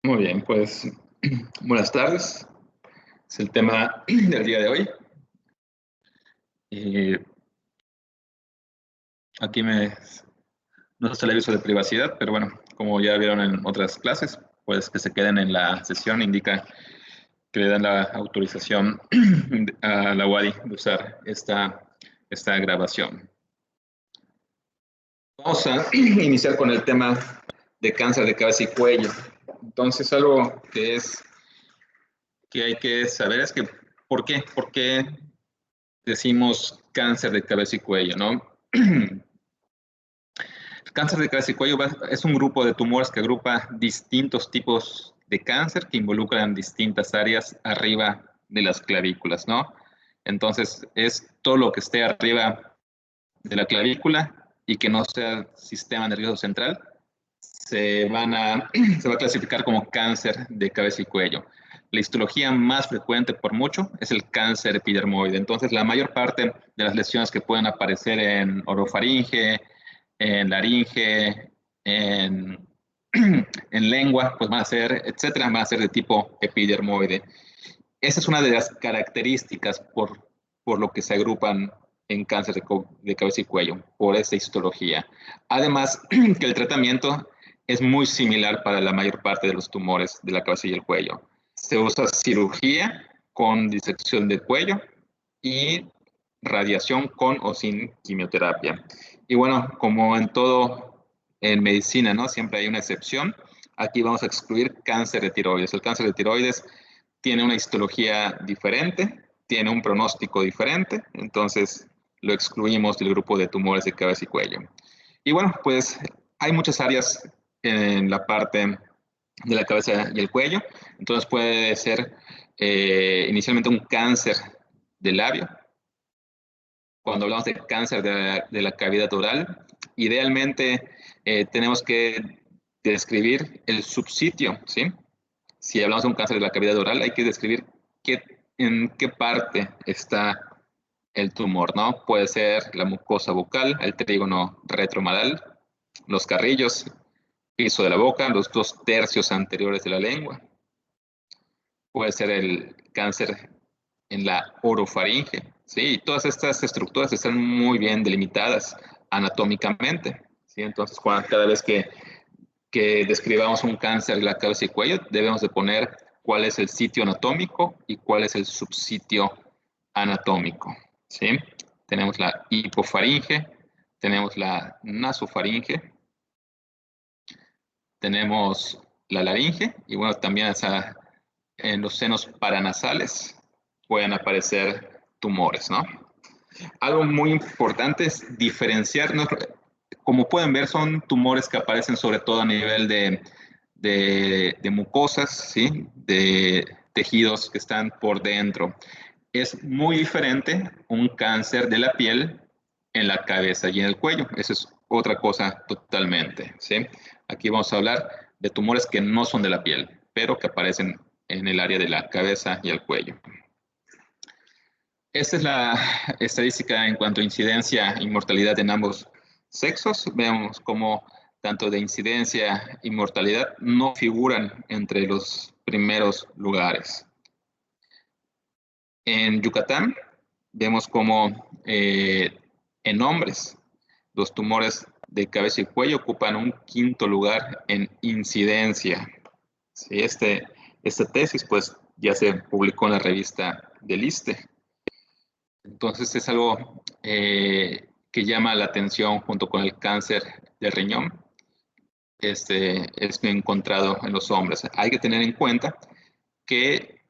Muy bien, pues buenas tardes. Es el tema del día de hoy. Y aquí no está el aviso de privacidad, pero bueno, como ya vieron en otras clases, pues que se queden en la sesión, indica que le dan la autorización a la UADY de usar esta grabación. Vamos a iniciar con el tema de cáncer de cabeza y cuello. Entonces, algo que hay que saber es que, ¿por qué decimos cáncer de cabeza y cuello, ¿no? El cáncer de cabeza y cuello es un grupo de tumores que agrupa distintos tipos de cáncer que involucran distintas áreas arriba de las clavículas, ¿no? Entonces, es todo lo que esté arriba de la clavícula y que no sea sistema nervioso central, se va a clasificar como cáncer de cabeza y cuello. La histología más frecuente por mucho es el cáncer epidermoide. Entonces, la mayor parte de las lesiones que pueden aparecer en orofaringe, en laringe, en, en lengua, pues van a ser, etcétera, van a ser de tipo epidermoide. Esa es una de las características por lo que se agrupan en cáncer de cabeza y cuello, por esa histología. Además, que el tratamiento es muy similar para la mayor parte de los tumores de la cabeza y el cuello. Se usa cirugía con disección del cuello y radiación con o sin quimioterapia. Y bueno, como en todo en medicina, ¿no? Siempre hay una excepción. Aquí vamos a excluir cáncer de tiroides. El cáncer de tiroides tiene una histología diferente, tiene un pronóstico diferente, entonces lo excluimos del grupo de tumores de cabeza y cuello. Y bueno, pues hay muchas áreas en la parte de la cabeza y el cuello, entonces puede ser inicialmente un cáncer del labio. Cuando hablamos de cáncer de la cavidad oral, idealmente tenemos que describir el subsitio, ¿sí? Si hablamos de un cáncer de la cavidad oral, hay que describir en qué parte está el tumor, ¿no? Puede ser la mucosa bucal, el trígono retromalar, los carrillos, piso de la boca, los 2/3 anteriores de la lengua. Puede ser el cáncer en la orofaringe, ¿sí? Y todas estas estructuras están muy bien delimitadas anatómicamente, ¿sí? Entonces, cada vez que describamos un cáncer de la cabeza y cuello, debemos de poner cuál es el sitio anatómico y cuál es el subsitio anatómico, ¿sí? Tenemos la hipofaringe, tenemos la nasofaringe, tenemos la laringe y bueno, también en los senos paranasales pueden aparecer tumores, ¿no? Algo muy importante es diferenciarnos. Como pueden ver, son tumores que aparecen sobre todo a nivel de mucosas, ¿sí? De tejidos que están por dentro. Es muy diferente un cáncer de la piel en la cabeza y en el cuello. Eso es otra cosa totalmente, ¿sí? Aquí vamos a hablar de tumores que no son de la piel, pero que aparecen en el área de la cabeza y el cuello. Esta es la estadística en cuanto a incidencia y mortalidad en ambos sexos. Vemos cómo tanto de incidencia y mortalidad no figuran entre los primeros lugares. En Yucatán vemos cómo en hombres los tumores de cabeza y cuello ocupan un quinto lugar en incidencia. Sí, esta tesis pues ya se publicó en la revista del ISSSTE. Entonces es algo que llama la atención junto con el cáncer de riñón. Es encontrado en los hombres. Hay que tener en cuenta que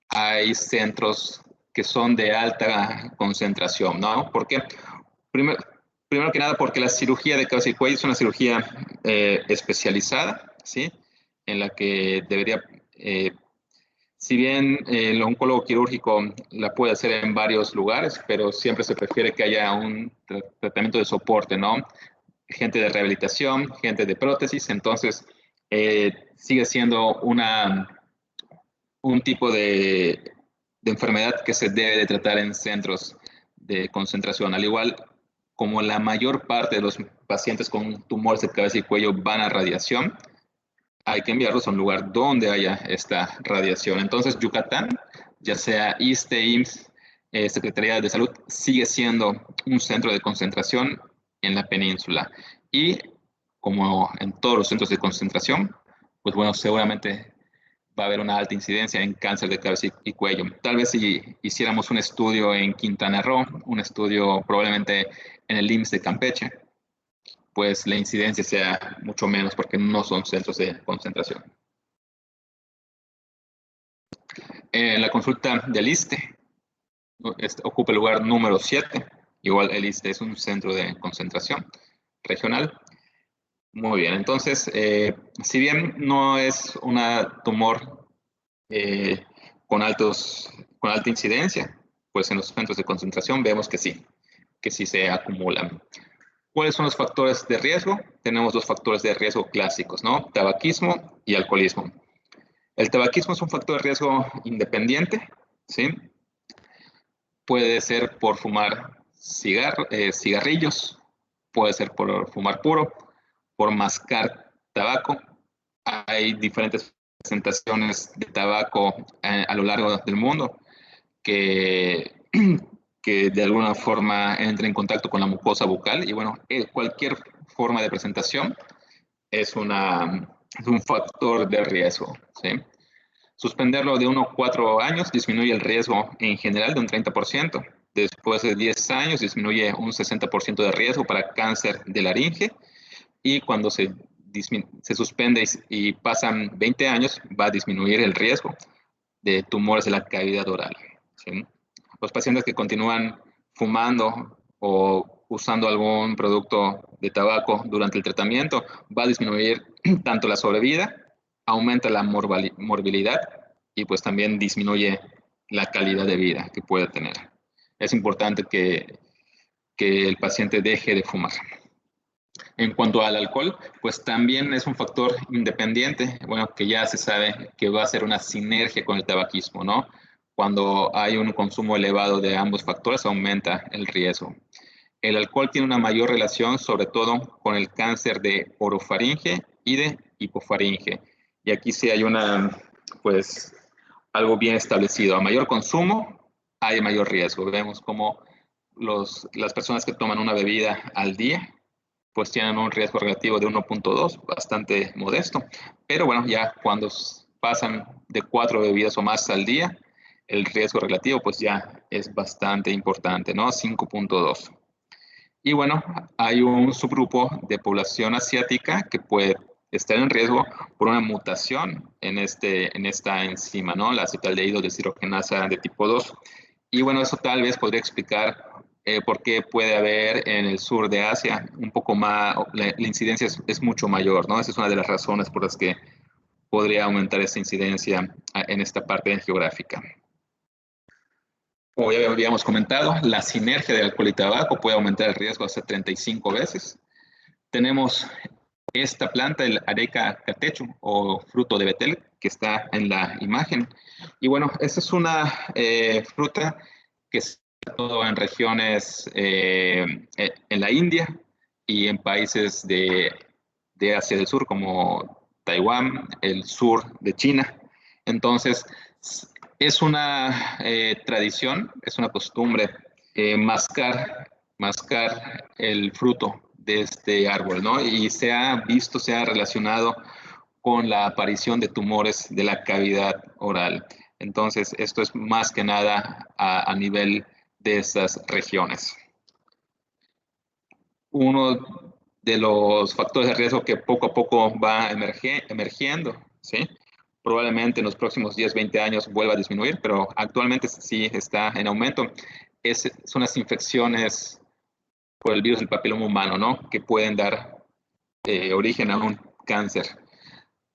hay centros que son de alta concentración, ¿no? Porque primero, primero que nada porque la cirugía de cabeza y cuello es una cirugía especializada, ¿sí? En la que debería si bien el oncólogo quirúrgico la puede hacer en varios lugares, pero siempre se prefiere que haya un tratamiento de soporte, ¿no? Gente de rehabilitación, gente de prótesis, entonces sigue siendo un tipo de enfermedad que se debe de tratar en centros de concentración, al igual como la mayor parte de los pacientes con tumores de cabeza y cuello van a radiación, hay que enviarlos a un lugar donde haya esta radiación. Entonces, Yucatán, ya sea ISSSTE, IMSS, Secretaría de Salud, sigue siendo un centro de concentración en la península. Y como en todos los centros de concentración, pues bueno, seguramente va a haber una alta incidencia en cáncer de cabeza y cuello. Tal vez si hiciéramos un estudio en Quintana Roo, un estudio probablemente en el IMSS de Campeche, pues la incidencia sea mucho menos porque no son centros de concentración. La consulta del ISSSTE ocupa el lugar número 7. Igual el ISSSTE es un centro de concentración regional. Muy bien, entonces, si bien no es una tumor eh, con alta incidencia, pues en los centros de concentración vemos que sí se acumulan. ¿Cuáles son los factores de riesgo? Tenemos dos factores de riesgo clásicos, ¿no? Tabaquismo y alcoholismo. El tabaquismo es un factor de riesgo independiente, ¿sí? Puede ser por fumar cigarrillos, puede ser por fumar puro, por mascar tabaco. Hay diferentes presentaciones de tabaco a lo largo del mundo que, que de alguna forma entra en contacto con la mucosa bucal y bueno, cualquier forma de presentación es un factor de riesgo, ¿sí? Suspenderlo de 1 a 4 años disminuye el riesgo en general de un 30%. Después de 10 años disminuye un 60% de riesgo para cáncer de laringe y cuando se suspende y pasan 20 años va a disminuir el riesgo de tumores de la cavidad oral, ¿sí? Los pacientes que continúan fumando o usando algún producto de tabaco durante el tratamiento va a disminuir tanto la sobrevida, aumenta la morbilidad y pues también disminuye la calidad de vida que puede tener. Es importante que el paciente deje de fumar. En cuanto al alcohol, pues también es un factor independiente, bueno, que ya se sabe que va a ser una sinergia con el tabaquismo, ¿no? Cuando hay un consumo elevado de ambos factores, aumenta el riesgo. El alcohol tiene una mayor relación, sobre todo, con el cáncer de orofaringe y de hipofaringe. Y aquí sí hay pues, algo bien establecido. A mayor consumo, hay mayor riesgo. Vemos como las personas que toman una bebida al día pues tienen un riesgo relativo de 1.2, bastante modesto. Pero bueno, ya cuando pasan de 4 bebidas o más al día, el riesgo relativo pues ya es bastante importante, ¿no? 5.2. Y bueno, hay un subgrupo de población asiática que puede estar en riesgo por una mutación en esta enzima, ¿no? La acetaldehído deshidrogenasa de tipo 2. Y bueno, eso tal vez podría explicar por qué puede haber en el sur de Asia un poco más, la incidencia es mucho mayor, ¿no? Esa es una de las razones por las que podría aumentar esta incidencia en esta parte geográfica. Como ya habíamos comentado, la sinergia de alcohol y tabaco puede aumentar el riesgo hasta 35 veces. Tenemos esta planta, el Areca catechu o fruto de Betel, que está en la imagen. Y bueno, esta es una fruta que se da todo en regiones en la India y en países de Asia del Sur, como Taiwán, el sur de China. Entonces, es una tradición, es una costumbre mascar el fruto de este árbol, ¿no? Y se ha visto, se ha relacionado con la aparición de tumores de la cavidad oral. Entonces, esto es más que nada a nivel de esas regiones. Uno de los factores de riesgo que poco a poco va emergiendo, ¿sí? Probablemente en los próximos 10, 20 años vuelva a disminuir, pero actualmente sí está en aumento. Son las infecciones por el virus del papiloma humano, ¿no? Que pueden dar origen a un cáncer.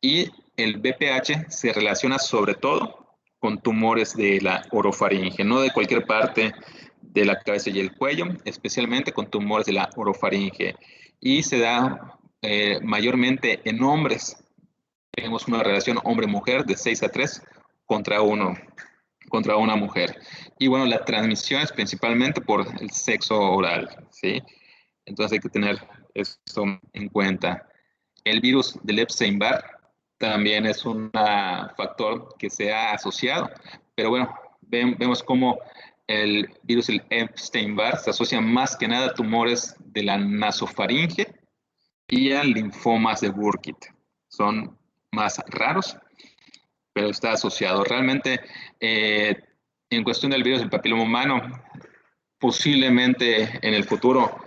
Y el BPH se relaciona sobre todo con tumores de la orofaringe, no de cualquier parte de la cabeza y el cuello, especialmente con tumores de la orofaringe. Y se da mayormente en hombres. Tenemos una relación hombre-mujer de 6 a 3 contra una mujer. Y bueno, la transmisión es principalmente por el sexo oral, ¿sí? Entonces hay que tener esto en cuenta. El virus del Epstein-Barr también es un factor que se ha asociado. Pero bueno, vemos cómo el virus, el Epstein-Barr, se asocia más que nada a tumores de la nasofaringe y a linfomas de Burkitt. Son más raros, pero está asociado. Realmente, en cuestión del virus del papiloma humano, posiblemente en el futuro,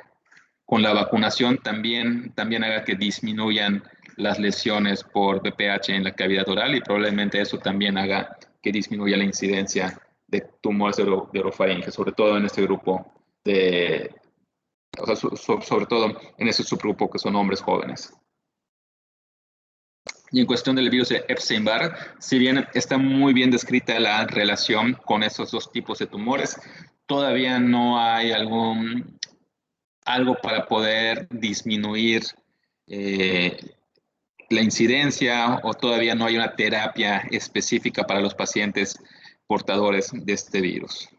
con la vacunación también haga que disminuyan las lesiones por VPH en la cavidad oral y probablemente eso también haga que disminuya la incidencia de tumores de orofaringe, sobre todo en este grupo sobre todo en ese subgrupo que son hombres jóvenes. Y en cuestión del virus de Epstein-Barr, si bien está muy bien descrita la relación con esos dos tipos de tumores, todavía no hay algo para poder disminuir la incidencia o todavía no hay una terapia específica para los pacientes portadores de este virus.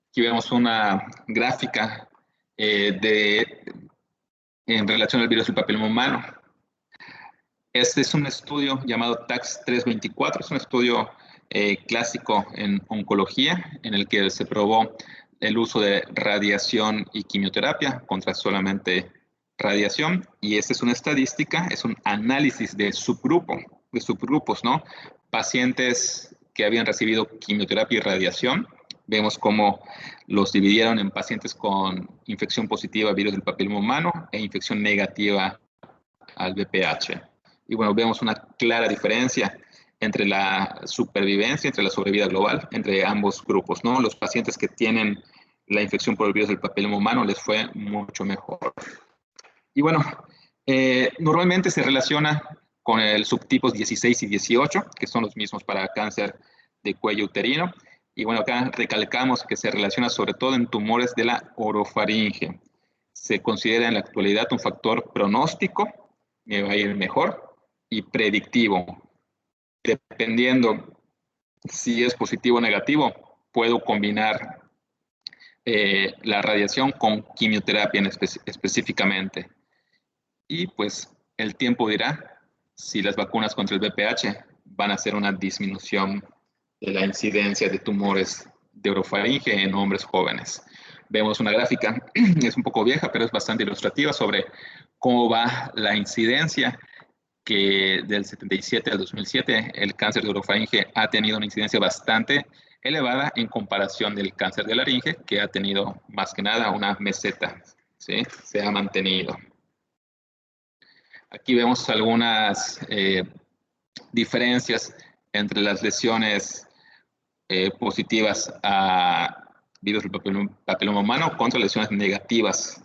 Aquí vemos una gráfica en relación al virus del papiloma humano. Este es un estudio llamado TAX 324, es un estudio clásico en oncología en el que se probó el uso de radiación y quimioterapia contra solamente radiación, y esta es una estadística, es un análisis de subgrupos, ¿no? Pacientes que habían recibido quimioterapia y radiación, vemos cómo los dividieron en pacientes con infección positiva al virus del papiloma humano e infección negativa al VPH. Y bueno, vemos una clara diferencia entre la supervivencia, entre la sobrevida global, entre ambos grupos, ¿no? Los pacientes que tienen la infección por el virus del papiloma humano les fue mucho mejor. Y bueno, normalmente se relaciona con el subtipos 16 y 18, que son los mismos para cáncer de cuello uterino. Y bueno, acá recalcamos que se relaciona sobre todo en tumores de la orofaringe. Se considera en la actualidad un factor pronóstico, me va a ir mejor, y predictivo. Dependiendo si es positivo o negativo, puedo combinar la radiación con quimioterapia específicamente. Y pues el tiempo dirá si las vacunas contra el VPH van a hacer una disminución de la incidencia de tumores de orofaringe en hombres jóvenes. Vemos una gráfica, es un poco vieja, pero es bastante ilustrativa sobre cómo va la incidencia, que del 77 al 2007 el cáncer de orofaringe ha tenido una incidencia bastante elevada en comparación del cáncer de laringe, que ha tenido más que nada una meseta, ¿sí? Se ha mantenido. Aquí vemos algunas diferencias entre las lesiones positivas a virus del papiloma humano contra lesiones negativas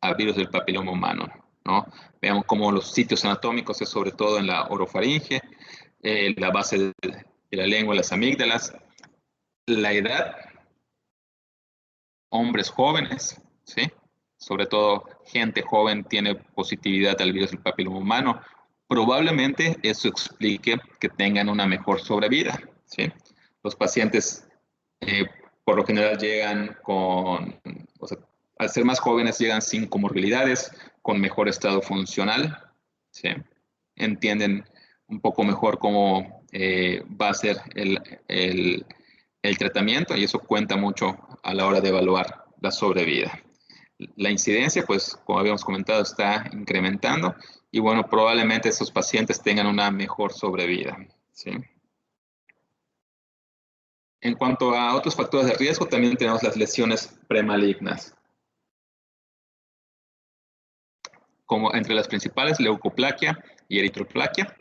a virus del papiloma humano, ¿no? Veamos cómo los sitios anatómicos es sobre todo en la orofaringe, la base de la lengua, las amígdalas, la edad, hombres jóvenes, ¿sí? Sobre todo gente joven tiene positividad al virus del papiloma humano. Probablemente eso explique que tengan una mejor sobrevida, ¿sí? Los pacientes por lo general llegan o sea, al ser más jóvenes llegan sin comorbilidades, con mejor estado funcional, ¿sí? Entienden un poco mejor cómo va a ser el tratamiento y eso cuenta mucho a la hora de evaluar la sobrevida. La incidencia, pues, como habíamos comentado, está incrementando y, bueno, probablemente esos pacientes tengan una mejor sobrevida, ¿sí? En cuanto a otros factores de riesgo, también tenemos las lesiones premalignas. Como entre las principales, leucoplaquia y eritroplaquia.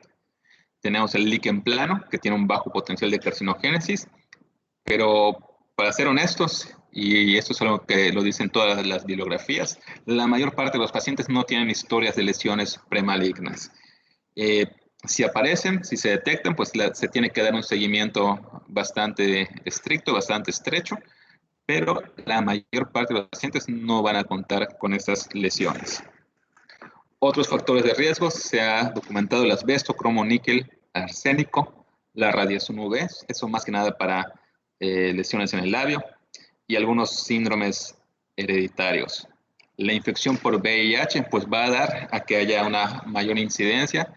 Tenemos el líquen plano, que tiene un bajo potencial de carcinogénesis, pero para ser honestos, y esto es algo que lo dicen todas las bibliografías, la mayor parte de los pacientes no tienen historias de lesiones premalignas. Si aparecen, si se detectan, pues se tiene que dar un seguimiento bastante estricto, bastante estrecho, pero la mayor parte de los pacientes no van a contar con estas lesiones. Otros factores de riesgo, se ha documentado el asbesto, cromo, níquel, arsénico, la radiación UV, eso más que nada para lesiones en el labio, y algunos síndromes hereditarios. La infección por VIH pues va a dar a que haya una mayor incidencia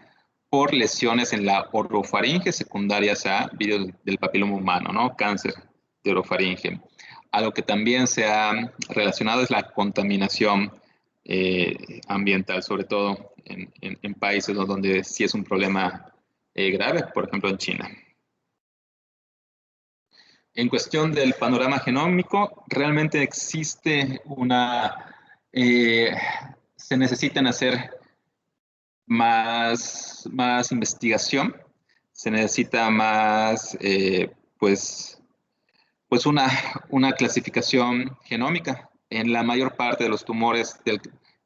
por lesiones en la orofaringe secundarias a virus del papiloma humano, ¿no? Cáncer de orofaringe. Algo que también se ha relacionado es la contaminación ambiental, sobre todo en países donde sí es un problema grave, por ejemplo en China. En cuestión del panorama genómico, realmente existe se necesitan hacer más investigación, se necesita más, pues una clasificación genómica. En la mayor parte de los tumores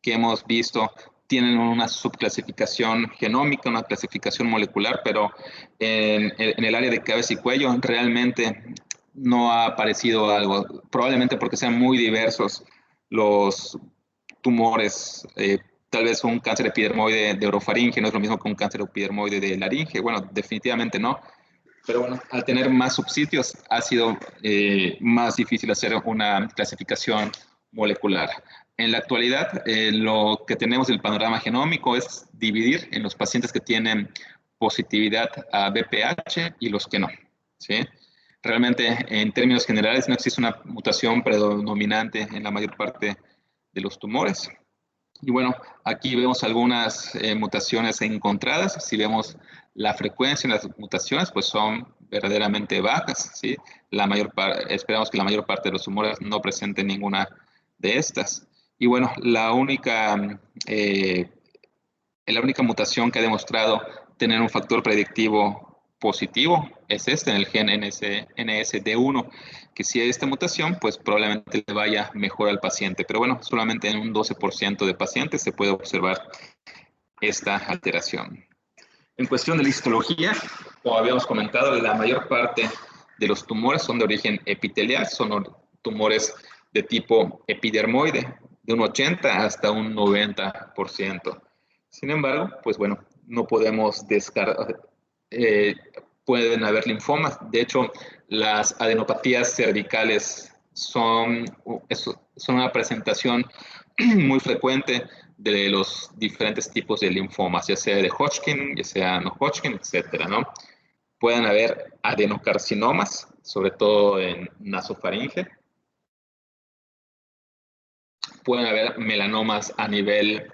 que hemos visto tienen una subclasificación genómica, una clasificación molecular, pero en el área de cabeza y cuello realmente no ha aparecido algo, probablemente porque sean muy diversos los tumores. Tal vez un cáncer epidermoide de orofaringe no es lo mismo que un cáncer epidermoide de laringe. Bueno, definitivamente no. Pero bueno, al tener más subsitios ha sido más difícil hacer una clasificación molecular. En la actualidad, lo que tenemos del panorama genómico es dividir en los pacientes que tienen positividad a BPH y los que no, ¿sí? Realmente, en términos generales, no existe una mutación predominante en la mayor parte de los tumores. Y bueno, aquí vemos algunas mutaciones encontradas. Si vemos la frecuencia en las mutaciones, pues son verdaderamente bajas, ¿sí? Esperamos que la mayor parte de los tumores no presenten ninguna de estas. Y bueno, la única mutación que ha demostrado tener un factor predictivo positivo es este, en el gen NSD1, que si hay esta mutación, pues probablemente le vaya mejor al paciente. Pero bueno, solamente en un 12% de pacientes se puede observar esta alteración. En cuestión de la histología, como habíamos comentado, la mayor parte de los tumores son de origen epitelial, son tumores de tipo epidermoide, de un 80 hasta un 90%. Sin embargo, pues bueno, no podemos descartar, pueden haber linfomas. De hecho, las adenopatías cervicales son una presentación muy frecuente de los diferentes tipos de linfomas, ya sea de Hodgkin, ya sea no Hodgkin, etcétera, ¿no? Pueden haber adenocarcinomas, sobre todo en nasofaringe. Pueden haber melanomas a nivel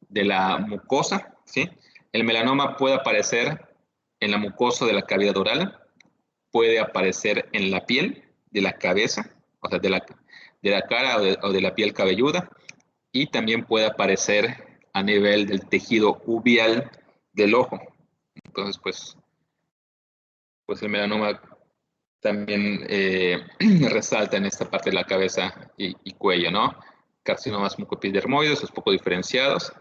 de la mucosa, ¿sí? El melanoma puede aparecer en la mucosa de la cavidad oral, puede aparecer en la piel de la cabeza, o sea, de la cara o de la piel cabelluda, y también puede aparecer a nivel del tejido uveal del ojo. Entonces, pues el melanoma también resalta en esta parte de la cabeza y cuello, ¿no? Carcinomas mucoepidermoides, poco diferenciados,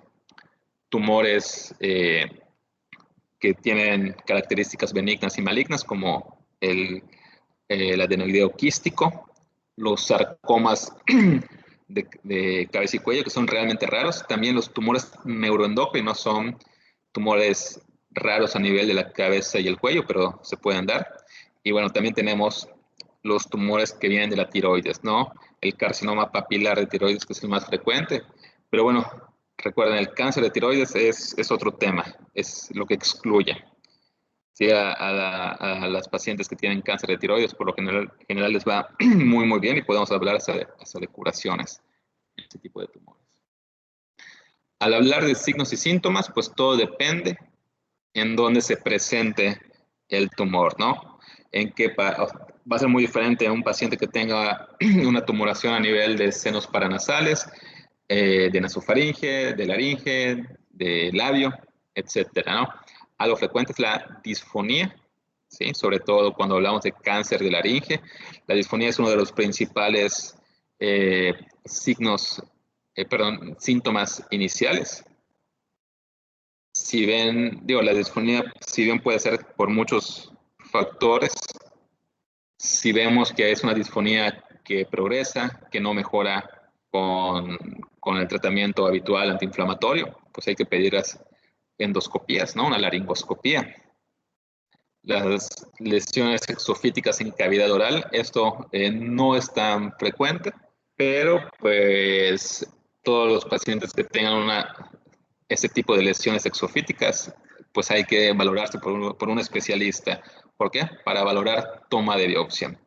tumores que tienen características benignas y malignas, como el adenoideo quístico, los sarcomas de cabeza y cuello, que son realmente raros. También los tumores neuroendocrinos son tumores raros a nivel de la cabeza y el cuello, pero se pueden dar. Y bueno, también tenemos los tumores que vienen de la tiroides, ¿no? El carcinoma papilar de tiroides, que es el más frecuente. Pero bueno, recuerden, el cáncer de tiroides es otro tema, es lo que excluye. Sí, a las pacientes que tienen cáncer de tiroides, por lo general les va muy, muy bien y podemos hablar hasta de curaciones en este tipo de tumores. Al hablar de signos y síntomas, pues todo depende en dónde se presente el tumor, ¿no? Va a ser muy diferente a un paciente que tenga una tumoración a nivel de senos paranasales, de nasofaringe, de laringe, de labio, etcétera, ¿no? Algo frecuente es la disfonía, ¿sí? Sobre todo cuando hablamos de cáncer de laringe. La disfonía es uno de los principales síntomas iniciales. Si ven, la disfonía, si bien puede ser por muchos factores, si vemos que es una disfonía que progresa, que no mejora con el tratamiento habitual antiinflamatorio, pues hay que pedir las endoscopías, ¿no? Una laringoscopía. Las lesiones exofíticas en cavidad oral, esto no es tan frecuente, pero pues todos los pacientes que tengan este tipo de lesiones exofíticas pues hay que valorarse por un especialista. ¿Por qué? Para valorar toma de biopsia.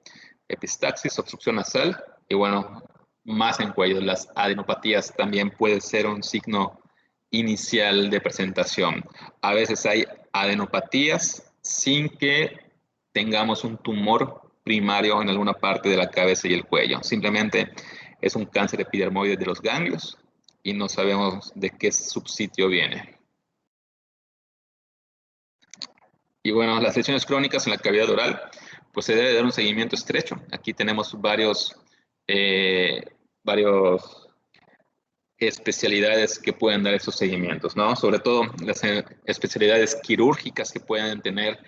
Epistaxis, obstrucción nasal y bueno, más en cuello. Las adenopatías también puede ser un signo inicial de presentación. A veces hay adenopatías sin que tengamos un tumor primario en alguna parte de la cabeza y el cuello. Simplemente es un cáncer epidermoide de los ganglios y no sabemos de qué subsitio viene. Y bueno, las lesiones crónicas en la cavidad oral, pues se debe dar un seguimiento estrecho. Aquí tenemos varios especialidades que pueden dar esos seguimientos, ¿no? Sobre todo las especialidades quirúrgicas que pueden tener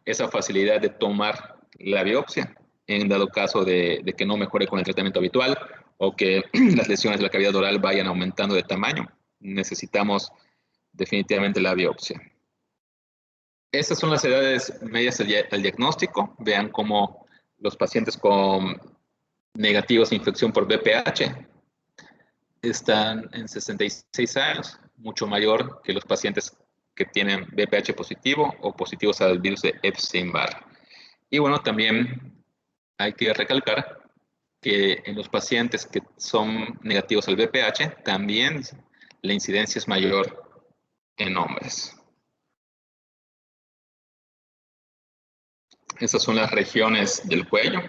esa facilidad de tomar la biopsia en dado caso de que no mejore con el tratamiento habitual o que las lesiones de la cavidad oral vayan aumentando de tamaño. Necesitamos definitivamente la biopsia. Estas son las edades medias al diagnóstico. Vean cómo los pacientes con negativos de infección por VPH están en 66 años, mucho mayor que los pacientes que tienen VPH positivo o positivos al virus de Epstein-Barr. Y bueno, también hay que recalcar que en los pacientes que son negativos al VPH, también la incidencia es mayor en hombres. Esas son las regiones del cuello.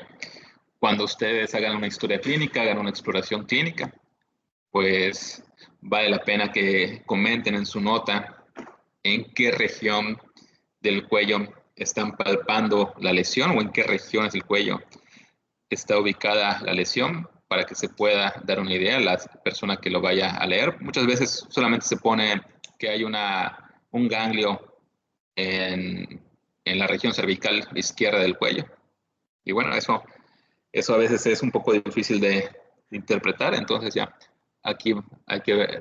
Cuando ustedes hagan una historia clínica, hagan una exploración clínica, pues vale la pena que comenten en su nota en qué región del cuello están palpando la lesión o en qué regiones del cuello está ubicada la lesión para que se pueda dar una idea a la persona que lo vaya a leer. Muchas veces solamente se pone que hay un ganglio en la región cervical izquierda del cuello. Y bueno, eso a veces es un poco difícil de interpretar, entonces ya aquí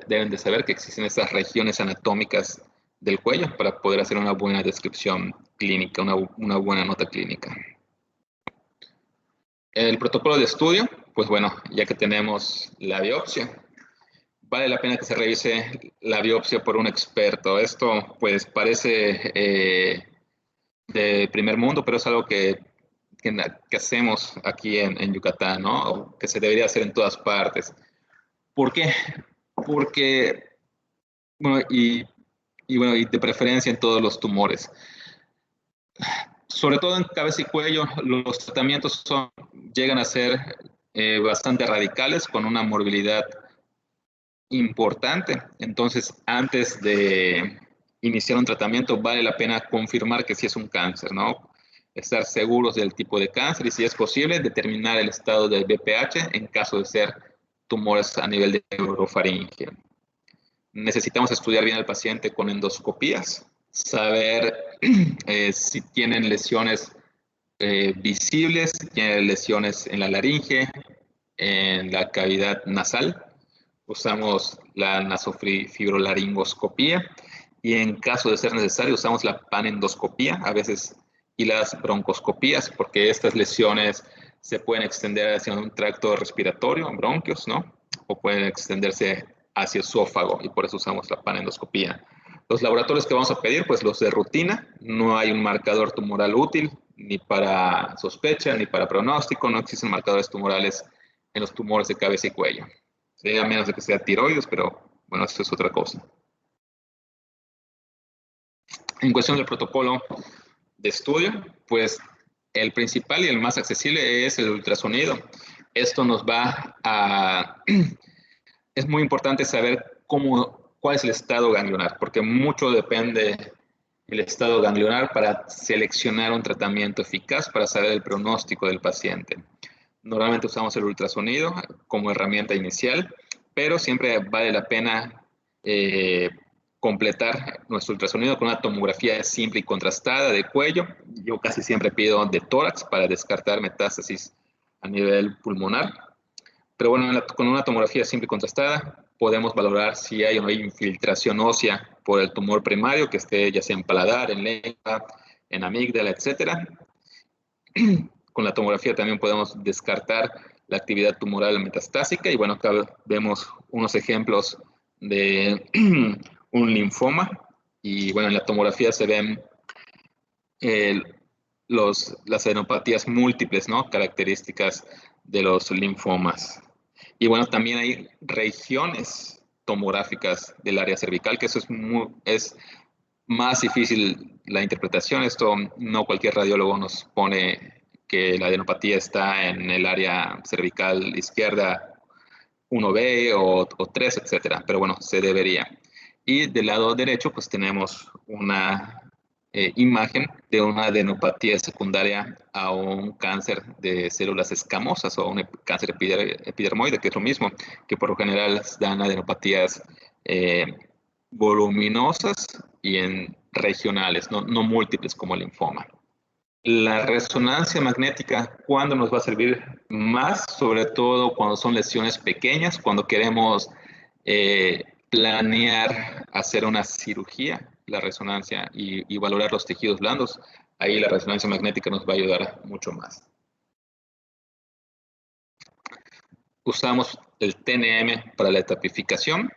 deben de saber que existen estas regiones anatómicas del cuello para poder hacer una buena descripción clínica, una buena nota clínica. El protocolo de estudio, pues bueno, ya que tenemos la biopsia, vale la pena que se revise la biopsia por un experto. Esto pues parece de primer mundo, pero es algo que hacemos aquí en Yucatán, ¿no? O que se debería hacer en todas partes. ¿Por qué? Porque, bueno, y de preferencia en todos los tumores. Sobre todo en cabeza y cuello, los tratamientos llegan a ser bastante radicales, con una morbilidad importante. Entonces, antes de iniciar un tratamiento, vale la pena confirmar que sí es un cáncer, ¿no? Estar seguros del tipo de cáncer y, si es posible, determinar el estado del VPH en caso de ser tumores a nivel de orofaringe. Necesitamos estudiar bien al paciente con endoscopías, saber si tienen lesiones visibles, si tienen lesiones en la laringe, en la cavidad nasal. Usamos la nasofibrolaringoscopía y en caso de ser necesario usamos la panendoscopía, a veces, y las broncoscopías, porque estas lesiones se pueden extender hacia un tracto respiratorio, bronquios, ¿no? O pueden extenderse hacia esófago y por eso usamos la panendoscopía. Los laboratorios que vamos a pedir, pues los de rutina, no hay un marcador tumoral útil ni para sospecha ni para pronóstico, no existen marcadores tumorales en los tumores de cabeza y cuello. Sí, a menos de que sea tiroides, pero bueno, eso es otra cosa. En cuestión del protocolo de estudio, pues el principal y el más accesible es el ultrasonido. Esto nos va a... Es muy importante saber cuál es el estado ganglionar, porque mucho depende del estado ganglionar para seleccionar un tratamiento eficaz, para saber el pronóstico del paciente. Normalmente usamos el ultrasonido como herramienta inicial, pero siempre vale la pena completar nuestro ultrasonido con una tomografía simple y contrastada de cuello. Yo casi siempre pido de tórax para descartar metástasis a nivel pulmonar. Pero bueno, con una tomografía simple y contrastada podemos valorar si hay o no hay infiltración ósea por el tumor primario, que esté ya sea en paladar, en lengua, en amígdala, etc. Con la tomografía también podemos descartar la actividad tumoral metastásica y bueno, acá vemos unos ejemplos de un linfoma Y bueno, en la tomografía se ven eh, las adenopatías múltiples, ¿no? Características de los linfomas. Y bueno, también hay regiones tomográficas del área cervical, que eso es más difícil la interpretación. Esto no cualquier radiólogo nos pone que la adenopatía está en el área cervical izquierda 1B o 3, etcétera. Pero bueno, se debería. Y del lado derecho, pues tenemos una imagen de una adenopatía secundaria a un cáncer de células escamosas o un cáncer epidermoide, que es lo mismo, que por lo general dan adenopatías eh, voluminosas y en regionales, no múltiples como el linfoma. La resonancia magnética, ¿cuándo nos va a servir más? Sobre todo cuando son lesiones pequeñas, cuando queremos eh, planear hacer una cirugía, la resonancia y valorar los tejidos blandos. Ahí la resonancia magnética nos va a ayudar mucho más. Usamos el TNM para la etapificación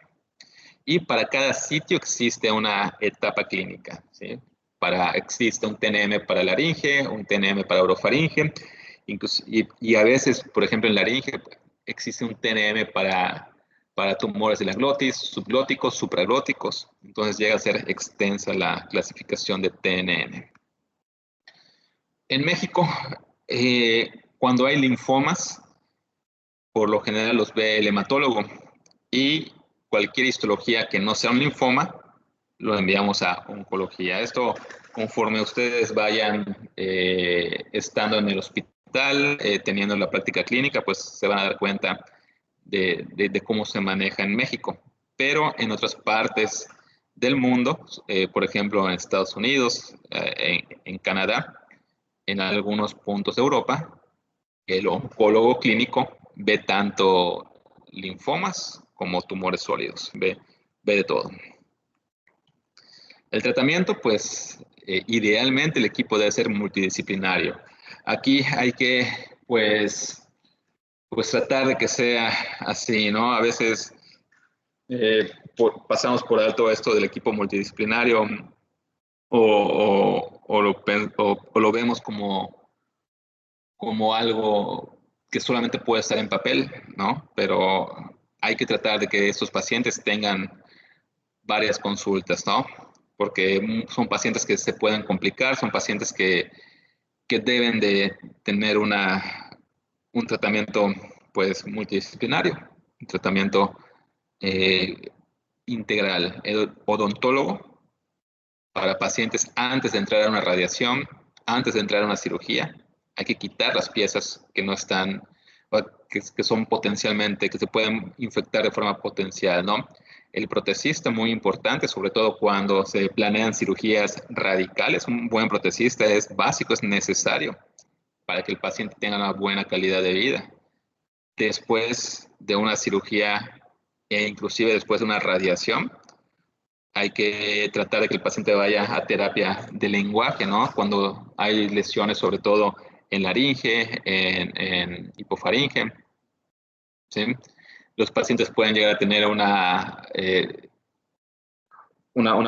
y para cada sitio existe una etapa clínica, ¿sí? Existe un TNM para laringe, un TNM para orofaringe, y a veces, por ejemplo, en laringe existe un TNM para tumores de la glotis, subglóticos, supraglóticos. Entonces llega a ser extensa la clasificación de TNM. En México, cuando hay linfomas, por lo general los ve el hematólogo y cualquier histología que no sea un linfoma, lo enviamos a oncología. Esto, conforme ustedes vayan estando en el hospital, teniendo la práctica clínica, pues se van a dar cuenta de cómo se maneja en México. Pero en otras partes del mundo, por ejemplo en Estados Unidos, en Canadá, en algunos puntos de Europa, el oncólogo clínico ve tanto linfomas como tumores sólidos, ve de todo. El tratamiento, pues, idealmente el equipo debe ser multidisciplinario. Aquí hay que, pues tratar de que sea así, ¿no? A veces pasamos por alto esto del equipo multidisciplinario o lo vemos como algo que solamente puede estar en papel, ¿no? Pero hay que tratar de que estos pacientes tengan varias consultas, ¿no? Porque son pacientes que se pueden complicar, son pacientes que deben de tener un tratamiento, pues, multidisciplinario, un tratamiento eh, integral, odontólogo para pacientes antes de entrar a una radiación, antes de entrar a una cirugía. Hay que quitar las piezas que no están, que son potencialmente, que se pueden infectar de forma potencial, ¿no? El protecista, muy importante, sobre todo cuando se planean cirugías radicales. Un buen protecista es básico, es necesario para que el paciente tenga una buena calidad de vida. Después de una cirugía e inclusive después de una radiación, hay que tratar de que el paciente vaya a terapia de lenguaje, ¿no? Cuando hay lesiones, sobre todo en laringe, en hipofaringe, ¿sí? Los pacientes pueden llegar a tener una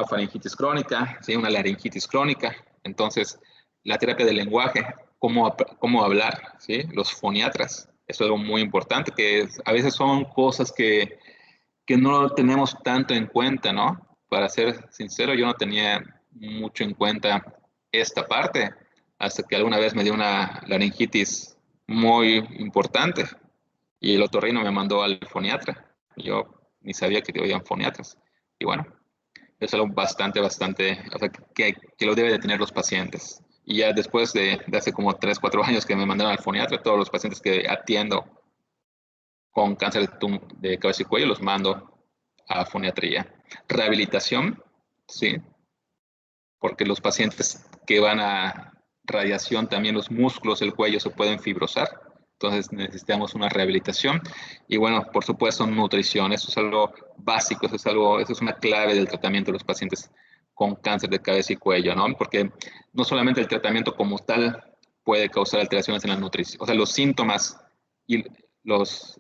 faringitis crónica, ¿sí? Una laringitis crónica. Entonces, la terapia del lenguaje, cómo hablar, ¿sí? Los foniatras, eso es algo muy importante, que a veces son cosas que no tenemos tanto en cuenta, ¿no? Para ser sincero, yo no tenía mucho en cuenta esta parte, hasta que alguna vez me dio una laringitis muy importante y el otorrino me mandó al foniatra. Yo ni sabía que había foniatras. Y bueno, es algo bastante, o sea, que lo deben de tener los pacientes. Y ya después de hace como 3, 4 años que me mandaron al foniatra, todos los pacientes que atiendo con cáncer de cabeza y cuello los mando a foniatría. Rehabilitación, sí, porque los pacientes que van a radiación, también los músculos del cuello se pueden fibrosar. Entonces necesitamos una rehabilitación. Y bueno, por supuesto, nutrición. Eso es algo básico, eso es una clave del tratamiento de los pacientes con cáncer de cabeza y cuello, ¿no? Porque no solamente el tratamiento como tal puede causar alteraciones en la nutrición, o sea, los síntomas y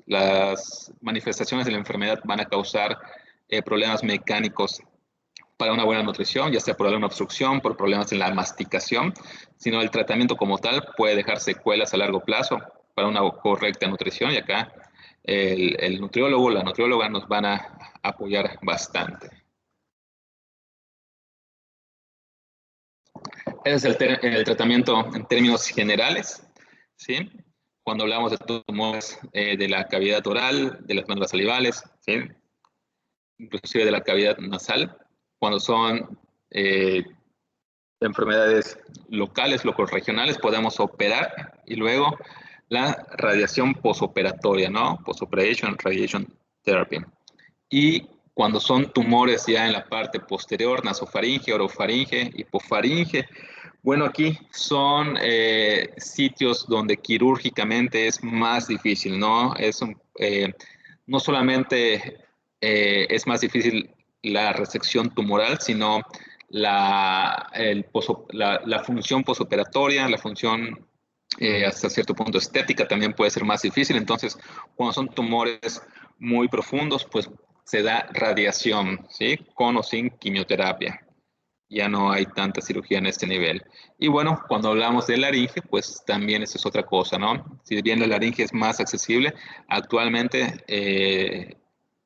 las manifestaciones de la enfermedad van a causar problemas mecánicos para una buena nutrición, ya sea por alguna obstrucción, por problemas en la masticación, sino el tratamiento como tal puede dejar secuelas a largo plazo para una correcta nutrición y acá el nutriólogo, la nutrióloga nos van a apoyar bastante. Ese es el tratamiento en términos generales, ¿sí? Cuando hablamos de tumores de la cavidad oral, de las glándulas salivales, ¿sí? Inclusive de la cavidad nasal, cuando son enfermedades locales, locorregionales, podemos operar y luego la radiación posoperatoria, ¿no? Postoperation radiation therapy. Y cuando son tumores ya en la parte posterior, nasofaringe, orofaringe, hipofaringe, bueno, aquí son sitios donde quirúrgicamente es más difícil, ¿no? No solamente es más difícil la resección tumoral, sino la función posoperatoria, la función hasta cierto punto estética también puede ser más difícil. Entonces, cuando son tumores muy profundos, pues se da radiación, ¿sí? Con o sin quimioterapia. Ya no hay tanta cirugía en este nivel. Y bueno, cuando hablamos de laringe, pues también esa es otra cosa, ¿no? Si bien la laringe es más accesible, actualmente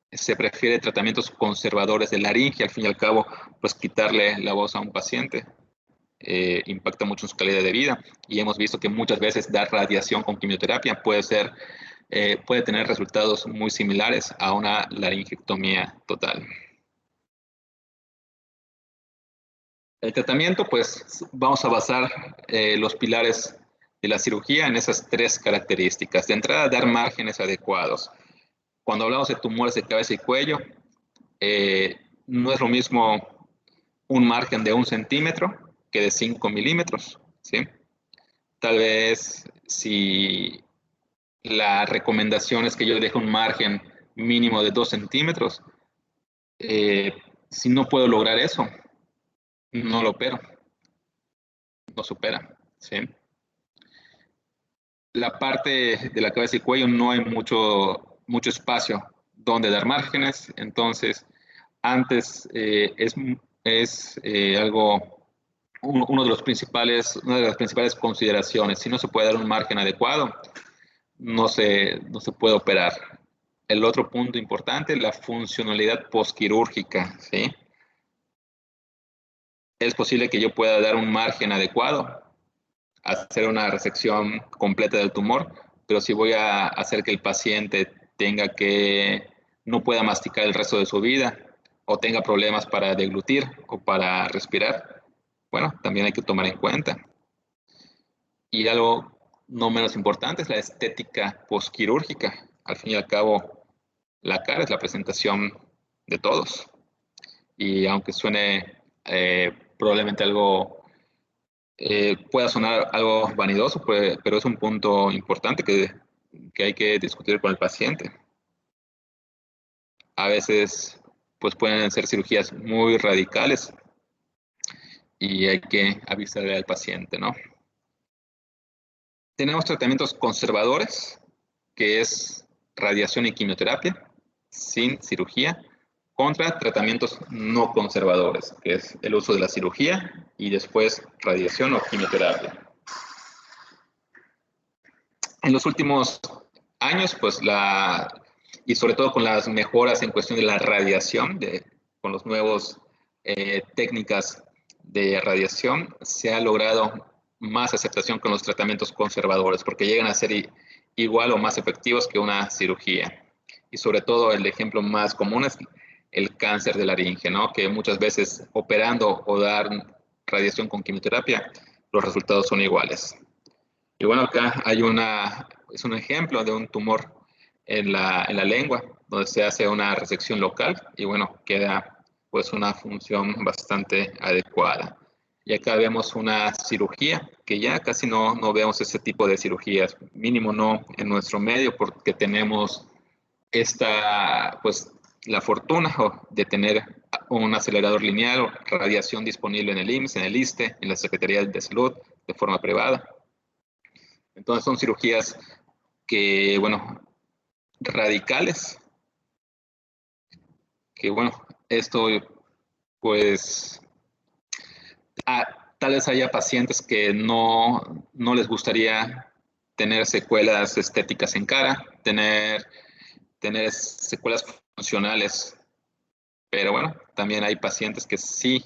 se prefiere tratamientos conservadores de laringe. Al fin y al cabo, pues quitarle la voz a un paciente impacta mucho en su calidad de vida. Y hemos visto que muchas veces dar radiación con quimioterapia puede tener resultados muy similares a una laringectomía total. El tratamiento, pues vamos a basar los pilares de la cirugía en esas tres características. De entrada, dar márgenes adecuados. Cuando hablamos de tumores de cabeza y cuello, no es lo mismo un margen de 1 centímetro que de 5 milímetros, ¿sí? Tal vez si la recomendación es que yo deje un margen mínimo de 2 centímetros, si no puedo lograr eso, no lo opero, no supera, ¿sí? La parte de la cabeza y cuello no hay mucho espacio donde dar márgenes, entonces antes uno de los una de las principales consideraciones. Si no se puede dar un margen adecuado, no se puede operar. El otro punto importante, la funcionalidad posquirúrgica, ¿sí? Es posible que yo pueda dar un margen adecuado, hacer una resección completa del tumor, pero si voy a hacer que el paciente no pueda masticar el resto de su vida, o tenga problemas para deglutir o para respirar, bueno, también hay que tomar en cuenta. Y algo no menos importante es la estética posquirúrgica. Al fin y al cabo, la cara es la presentación de todos. Y aunque suene probablemente pueda sonar algo vanidoso, pero es un punto importante que hay que discutir con el paciente. A veces, pues pueden ser cirugías muy radicales y hay que avisarle al paciente, ¿no? Tenemos tratamientos conservadores, que es radiación y quimioterapia, sin cirugía, contra tratamientos no conservadores, que es el uso de la cirugía y después radiación o quimioterapia. En los últimos años, pues y sobre todo con las mejoras en cuestión de la radiación, con los nuevos técnicas de radiación, se ha logrado más aceptación con los tratamientos conservadores, porque llegan a ser igual o más efectivos que una cirugía. Y sobre todo el ejemplo más común es el cáncer de laringe, ¿no? Que muchas veces operando o dar radiación con quimioterapia, los resultados son iguales. Y bueno, acá es un ejemplo de un tumor en la lengua, donde se hace una resección local y bueno, queda pues una función bastante adecuada. Y acá vemos una cirugía, que ya casi no vemos ese tipo de cirugías, mínimo no en nuestro medio, porque tenemos pues la fortuna de tener un acelerador lineal o radiación disponible en el IMSS, en el ISSSTE, en la Secretaría de Salud, de forma privada. Entonces son cirugías que, bueno, radicales, que bueno, esto pues tal vez haya pacientes que no les gustaría tener secuelas estéticas en cara, tener secuelas funcionales, pero bueno, también hay pacientes que sí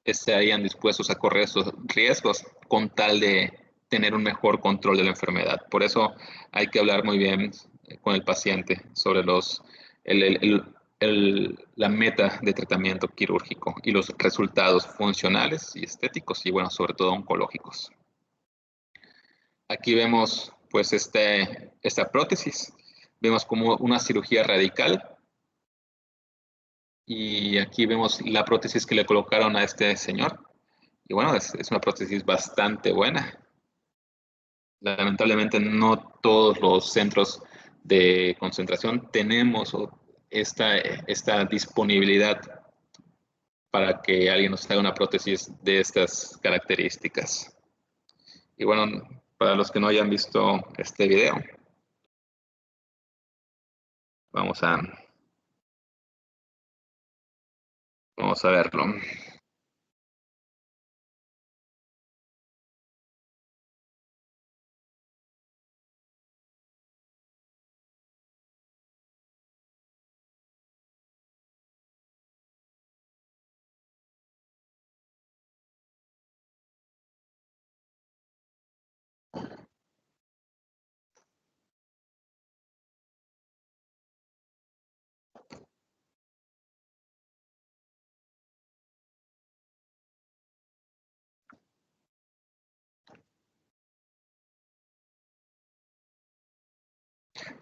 estarían dispuestos a correr esos riesgos con tal de tener un mejor control de la enfermedad. Por eso hay que hablar muy bien con el paciente sobre la meta de tratamiento quirúrgico y los resultados funcionales y estéticos y, bueno, sobre todo oncológicos. Aquí vemos pues esta prótesis. Vemos como una cirugía radical y aquí vemos la prótesis que le colocaron a este señor. Y bueno, es una prótesis bastante buena. Lamentablemente no todos los centros de concentración tenemos esta disponibilidad para que alguien nos haga una prótesis de estas características. Y bueno, para los que no hayan visto este video, vamos a, vamos a verlo.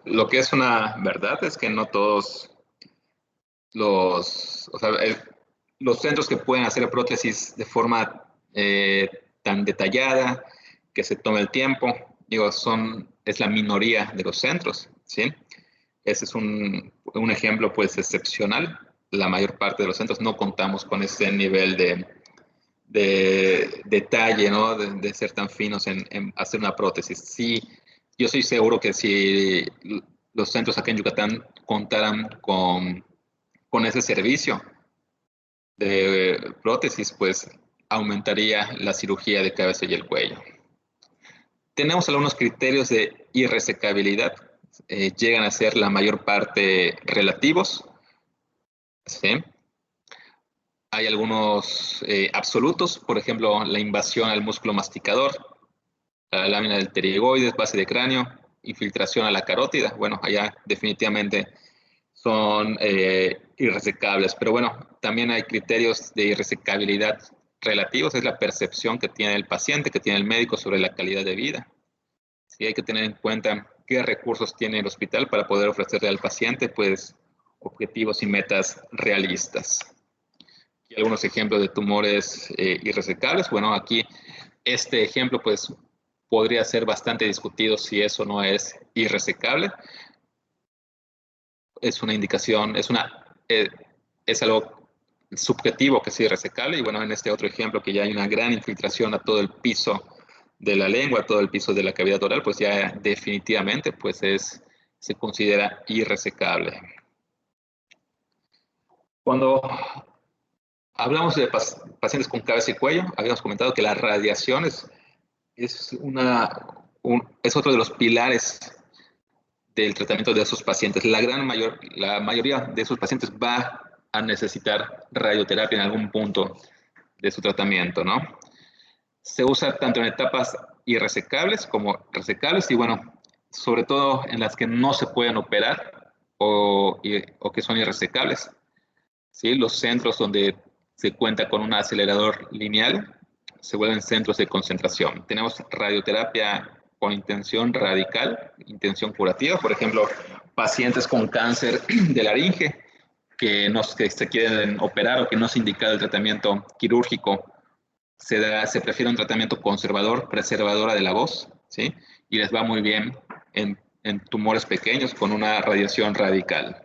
Lo que es una verdad es que no todos o sea, los centros que pueden hacer prótesis de forma tan detallada, que se tome el tiempo, digo, es la minoría de los centros, ¿sí? Ese es un ejemplo, pues, excepcional. La mayor parte de los centros no contamos con ese nivel de detalle, ¿no? De ser tan finos en hacer una prótesis. Sí, yo estoy seguro que si los centros acá en Yucatán contaran con ese servicio de prótesis, pues aumentaría la cirugía de cabeza y el cuello. Tenemos algunos criterios de irresecabilidad, llegan a ser la mayor parte relativos, ¿sí? Hay algunos absolutos, por ejemplo, la invasión al músculo masticador, la lámina del pterigoides, base de cráneo, infiltración a la carótida. Bueno, allá definitivamente son irresecables. Pero bueno, también hay criterios de irresecabilidad relativos, es la percepción que tiene el paciente, que tiene el médico sobre la calidad de vida. Sí, hay que tener en cuenta qué recursos tiene el hospital para poder ofrecerle al paciente, pues, objetivos y metas realistas. Y algunos ejemplos de tumores irresecables. Bueno, aquí este ejemplo, pues, podría ser bastante discutido si eso no es irresecable. Es una indicación, es algo subjetivo que sí es resecable. Y bueno, en este otro ejemplo que ya hay una gran infiltración a todo el piso de la lengua, a todo el piso de la cavidad oral, pues ya definitivamente pues se considera irresecable. Cuando hablamos de pacientes con cabeza y cuello, habíamos comentado que la radiación es otro de los pilares del tratamiento de esos pacientes. La mayoría de esos pacientes va a necesitar radioterapia en algún punto de su tratamiento, ¿no? Se usa tanto en etapas irresecables como resecables y, bueno, sobre todo en las que no se pueden operar o que son irresecables. ¿Sí? Los centros donde se cuenta con un acelerador lineal se vuelven centros de concentración. Tenemos radioterapia con intención radical, intención curativa, por ejemplo, pacientes con cáncer de laringe que se quieren operar o que no se indica el tratamiento quirúrgico, se prefiere un tratamiento conservador, preservadora de la voz, ¿sí? Y les va muy bien en tumores pequeños con una radiación radical.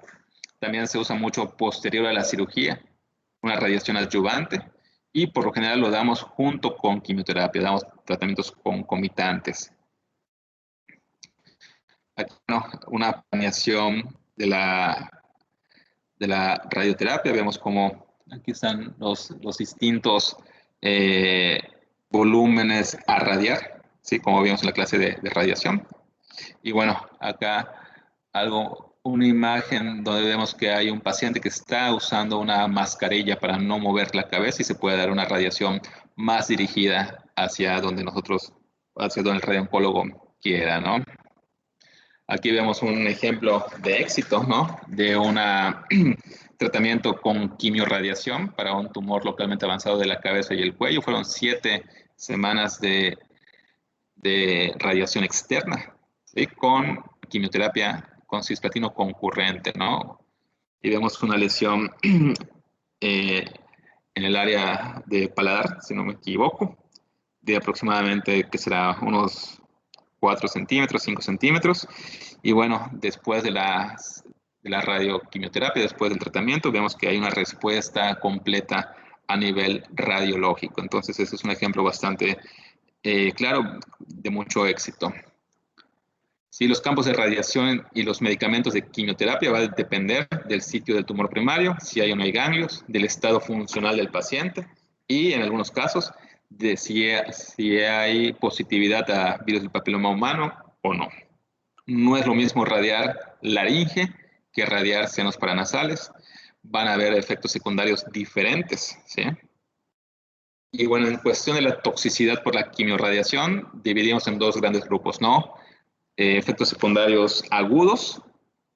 También se usa mucho posterior a la cirugía, una radiación adyuvante, y por lo general lo damos junto con quimioterapia, damos tratamientos concomitantes. Aquí, ¿no? Una planeación de la radioterapia, vemos cómo Aquí están los distintos volúmenes a radiar, ¿sí? Como vimos en la clase de radiación. Y bueno, acá una imagen donde vemos que hay un paciente que está usando una mascarilla para no mover la cabeza y se puede dar una radiación más dirigida hacia hacia donde el radiooncólogo quiera, ¿no? Aquí vemos un ejemplo de éxito, ¿no? De un tratamiento con quimiorradiación para un tumor localmente avanzado de la cabeza y el cuello. Fueron 7 semanas de radiación externa, ¿sí? Con quimioterapia con cisplatino concurrente, ¿no? Y vemos una lesión en el área de paladar, si no me equivoco, de aproximadamente, que será unos 4 centímetros, 5 centímetros. Y bueno, después de la radioquimioterapia, después del tratamiento, vemos que hay una respuesta completa a nivel radiológico. Entonces, ese es un ejemplo bastante claro, de mucho éxito. Sí, los campos de radiación y los medicamentos de quimioterapia van a depender del sitio del tumor primario, si hay o no hay ganglios, del estado funcional del paciente y, en algunos casos, de si hay positividad a virus del papiloma humano o no. No es lo mismo radiar laringe que radiar senos paranasales. Van a haber efectos secundarios diferentes, ¿sí? Y bueno, en cuestión de la toxicidad por la quimiorradiación, dividimos en 2 grandes grupos, ¿no? Efectos secundarios agudos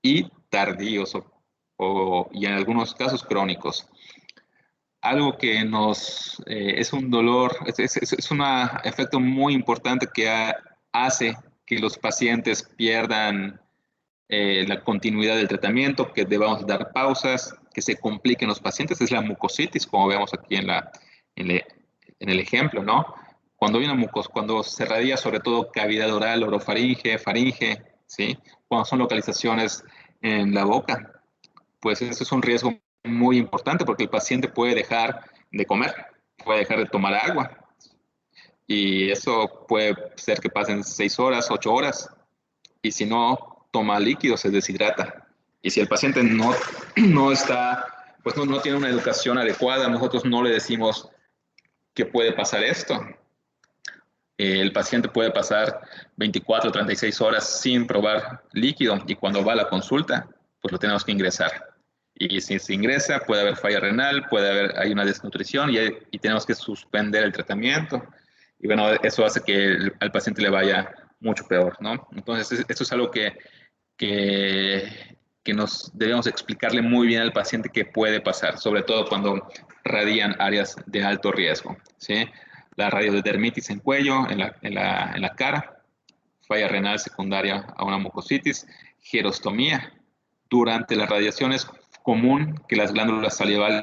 y tardíos, y en algunos casos crónicos. Algo que es un dolor, es un efecto muy importante que hace que los pacientes pierdan la continuidad del tratamiento, que debamos dar pausas, que se compliquen los pacientes, es la mucositis, como vemos aquí en, en el ejemplo, ¿no? Cuando hay una cuando se radia sobre todo cavidad oral, orofaringe, faringe, ¿sí? Cuando son localizaciones en la boca, pues eso es un riesgo muy importante porque el paciente puede dejar de comer, puede dejar de tomar agua, y eso puede ser que pasen 6 horas, 8 horas, y si no toma líquidos se deshidrata. Y si el paciente no está, pues no tiene una educación adecuada, nosotros no le decimos que puede pasar esto. El paciente puede pasar 24 o 36 horas sin probar líquido y cuando va a la consulta, pues lo tenemos que ingresar. Y si se ingresa, puede haber falla renal, hay una desnutrición y tenemos que suspender el tratamiento. Y bueno, eso hace que al paciente le vaya mucho peor, ¿no? Entonces, esto es algo que nos debemos explicarle muy bien al paciente que puede pasar, sobre todo cuando radian áreas de alto riesgo, ¿sí? La radiodermitis en cuello, en la cara, falla renal secundaria a una mucositis, gerostomía. Durante la radiación es común que las glándulas salivales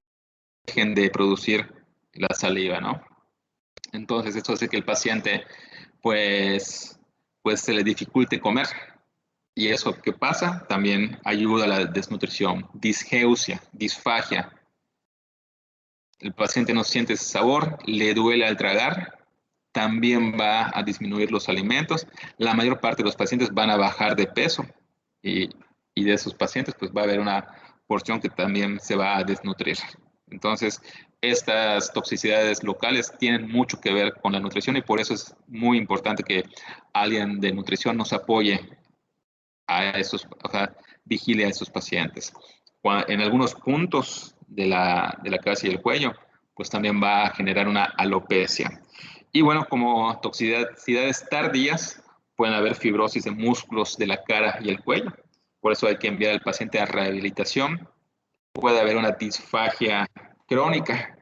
dejen de producir la saliva, ¿no? Entonces, esto hace que el paciente, pues se le dificulte comer. Y eso que pasa también ayuda a la desnutrición, disgeusia, disfagia. El paciente no siente ese sabor, le duele al tragar, también va a disminuir los alimentos. La mayor parte de los pacientes van a bajar de peso y, y de esos pacientes pues va a haber una porción que también se va a desnutrir. Entonces, estas toxicidades locales tienen mucho que ver con la nutrición y por eso es muy importante que alguien de nutrición nos apoye o sea, vigile a esos pacientes. En algunos puntos de la cabeza y el cuello, pues también va a generar una alopecia. Y bueno, como toxicidades tardías, pueden haber fibrosis de músculos de la cara y el cuello. Por eso hay que enviar al paciente a rehabilitación. Puede haber una disfagia crónica.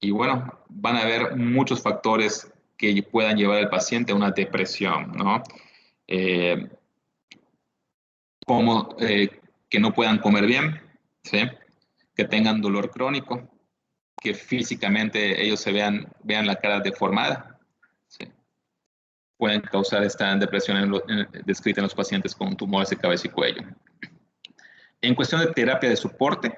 Y bueno, van a haber muchos factores que puedan llevar al paciente a una depresión, ¿no? Eh, como que no puedan comer bien, ¿sí? Que tengan dolor crónico, que físicamente ellos vean la cara deformada, ¿sí? Pueden causar esta depresión descrita en los pacientes con tumores de cabeza y cuello. En cuestión de terapia de soporte,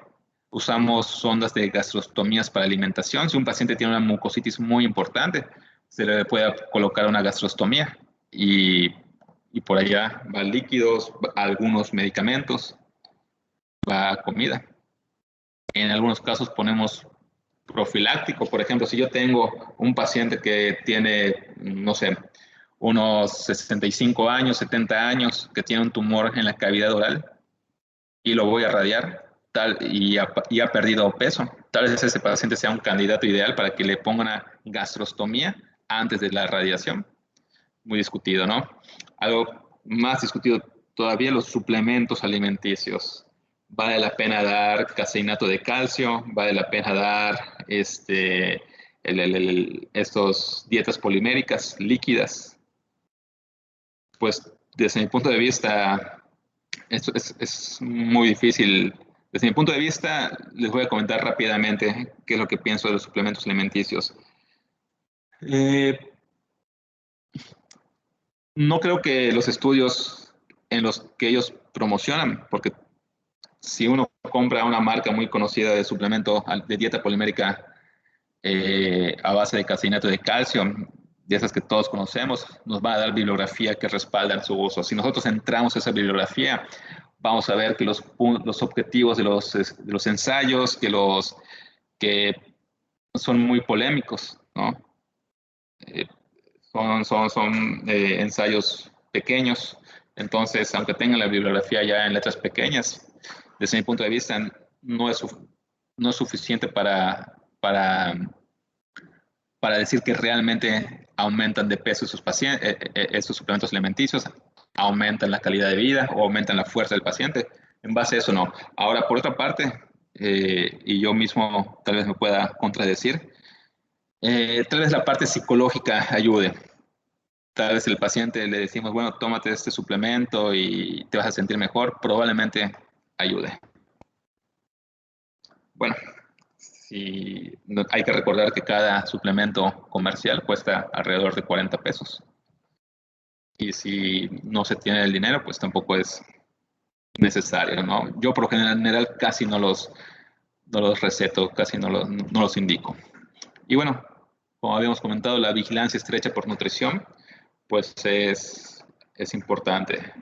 usamos sondas de gastrostomías para alimentación. Si un paciente tiene una mucositis muy importante, se le puede colocar una gastrostomía y por allá van líquidos, algunos medicamentos, va comida. En algunos casos ponemos profiláctico. Por ejemplo, si yo tengo un paciente que tiene, no sé, unos 65 años, 70 años, que tiene un tumor en la cavidad oral y lo voy a radiar y ha perdido peso, tal vez ese paciente sea un candidato ideal para que le pongan una gastrostomía antes de la radiación. Muy discutido, ¿no? Algo más discutido todavía, los suplementos alimenticios. Vale la pena dar caseinato de calcio, vale la pena dar estos dietas poliméricas líquidas. Pues desde mi punto de vista, esto es muy difícil. Desde mi punto de vista, les voy a comentar rápidamente qué es lo que pienso de los suplementos alimenticios. Eh, no creo que los estudios en los que ellos promocionan, porque si uno compra una marca muy conocida de suplemento de dieta polimérica a base de caseinato de calcio, de esas que todos conocemos, nos va a dar bibliografía que respaldan su uso. Si nosotros entramos a esa bibliografía, vamos a ver que los objetivos de los ensayos, que son muy polémicos, ¿no? Eh, son ensayos pequeños, entonces, aunque tengan la bibliografía ya en letras pequeñas, desde mi punto de vista, no es, no es suficiente para decir que realmente aumentan de peso sus pacientes, estos suplementos alimenticios, aumentan la calidad de vida o aumentan la fuerza del paciente. En base a eso, no. Ahora, por otra parte, y yo mismo tal vez me pueda contradecir, tal vez la parte psicológica ayude. Tal vez el paciente le decimos, bueno, tómate este suplemento y te vas a sentir mejor, probablemente ayude. Bueno, hay que recordar que cada suplemento comercial cuesta alrededor de 40 pesos. Y si no se tiene el dinero, pues tampoco es necesario, ¿no? Yo por lo general casi no los receto, casi no los indico. Y bueno, como habíamos comentado, la vigilancia estrecha por nutrición, pues es importante.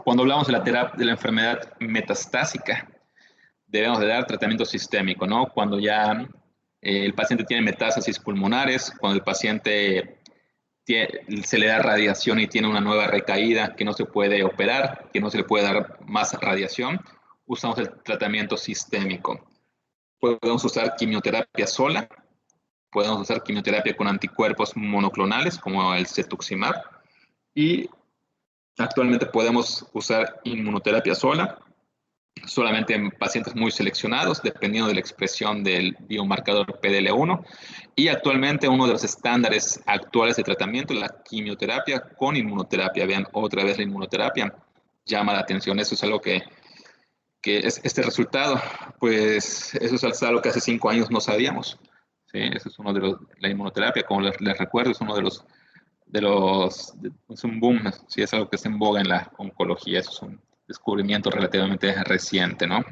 Cuando hablamos de la terapia de la enfermedad metastásica, debemos de dar tratamiento sistémico, ¿no? Cuando ya el paciente tiene metástasis pulmonares, cuando el paciente se le da radiación y tiene una nueva recaída que no se puede operar, que no se le puede dar más radiación, usamos el tratamiento sistémico. Podemos usar quimioterapia sola, podemos usar quimioterapia con anticuerpos monoclonales como el cetuximab y actualmente podemos usar inmunoterapia sola, solamente en pacientes muy seleccionados, dependiendo de la expresión del biomarcador PDL1. Y actualmente uno de los estándares actuales de tratamiento es la quimioterapia con inmunoterapia. Vean, otra vez la inmunoterapia llama la atención. Eso es algo que es este resultado, pues eso es algo que hace 5 años no sabíamos. ¿Sí? Eso es uno de los, la inmunoterapia, como les recuerdo, es uno es un boom, sí, es algo que está en boga en la oncología, eso es un descubrimiento relativamente reciente, ¿no?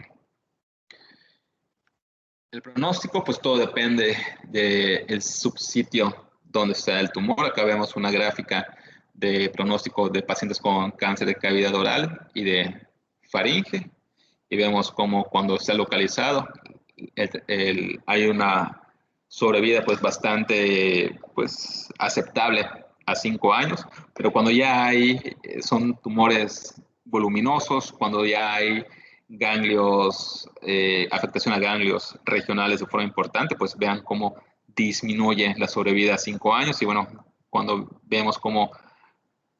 El pronóstico, pues todo depende del subsitio donde está el tumor. Acá vemos una gráfica de pronóstico de pacientes con cáncer de cavidad oral y de faringe. Y vemos cómo cuando está localizado hay una sobrevida pues bastante pues aceptable a 5 años, pero cuando ya son tumores voluminosos, cuando ya hay ganglios, afectación a ganglios regionales de forma importante, pues vean cómo disminuye la sobrevida a 5 años y bueno, cuando vemos cómo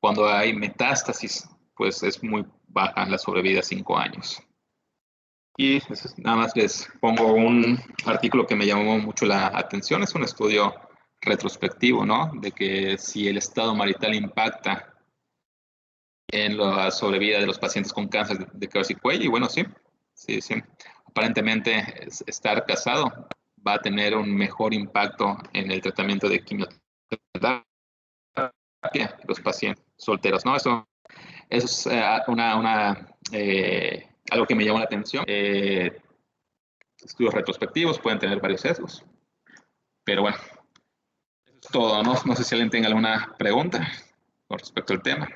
cuando hay metástasis, pues es muy baja la sobrevida a 5 años. Y nada más les pongo un artículo que me llamó mucho la atención, es un estudio retrospectivo, ¿no? De que si el estado marital impacta en la sobrevida de los pacientes con cáncer de cabeza y cuello, y bueno, sí. Aparentemente estar casado va a tener un mejor impacto en el tratamiento de quimioterapia de los pacientes solteros, ¿no? Eso es algo que me llamó la atención. Estudios retrospectivos pueden tener varios sesgos, pero bueno, eso es todo, ¿no? No sé si alguien tenga alguna pregunta con respecto al tema.